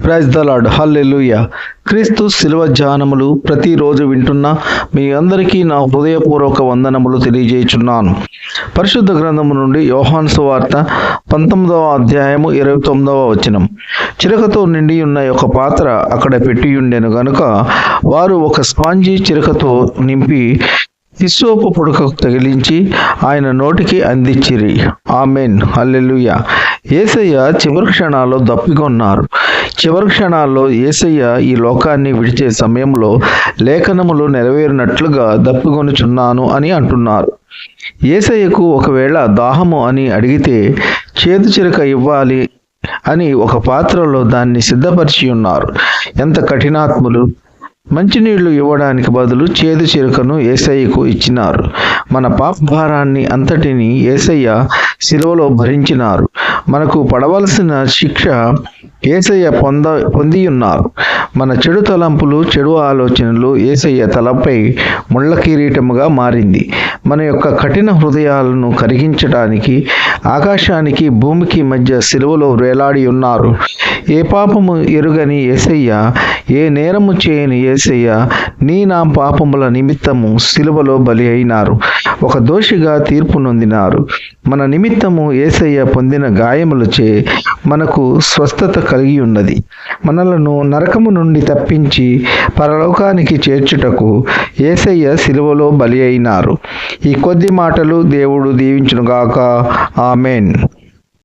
Praise the lord, హల్లెలూయా. క్రీస్తు శిలువ ధ్యానములు ప్రతిరోజు వింటున్న మీ అందరికీ నా హృదయపూర్వక వందనములు తెలియజేయుచున్నాను. పరిశుద్ధ గ్రంథము నుండి యోహాను సువార్త 19వ అధ్యాయము 29వ వచనం. చిరకతో నిండి ఉన్న ఒక పాత్ర అక్కడ పెట్టియుండెను గనుక వారు ఒక స్పాంజీ చిరకతో నింపి హిస్సోపు పుడకకు తగిలించి ఆయన నోటికి అందించిరి. ఆమెన్, హల్లెలూయా. యేసయ్య చివరి క్షణాల్లో దప్పికొన్నారు. చివరి క్షణాల్లో యేసయ్య ఈ లోకాన్ని విడిచే సమయంలో లేఖనములు నెరవేరినట్లుగా దప్పికొనుచున్నాను అని అంటున్నారు. యేసయ్యకు ఒకవేళ దాహము అని అడిగితే చేదు చిరక ఇవ్వాలి అని ఒక పాత్రలో దాన్ని సిద్ధపరిచి ఉన్నారు. ఎంత కఠినాత్ములు! మంచినీళ్లు ఇవ్వడానికి బదులు చేదు చిరకను యేసయ్యకు ఇచ్చినారు. మన పాప భారాన్ని అంతటిని యేసయ్య శిలువలో భరించినారు. మనకు పడవలసిన శిక్ష యేసయ్య పొంది ఉన్నారు. మన చెడు తలంపులు, చెడు ఆలోచనలు యేసయ్య తలపై ముళ్ళ కిరీటముగా మారింది. మన యొక్క కఠిన హృదయాలను కరిగించడానికి ఆకాశానికి భూమికి మధ్య శిలువలో వేలాడి ఉన్నారు. ఏ పాపము ఎరుగని యేసయ్య, ఏ నేరము చేయని యేసయ్య నా పాపముల నిమిత్తము శిలువలో బలి అయినారు. ఒక దోషిగా తీర్పు నొందినారు. మన నిమిత్తము యేసయ్య పొందిన గాయములచే మనకు స్వస్థత కలిగి ఉన్నది. మనలను నరకము నుండి తప్పించి పరలోకానికి చేర్చుటకు యేసయ్య శిలువలో బలి అయినారు. ఈ కొద్ది మాటలు దేవుడు దీవించునుగాక. ఆమెన్.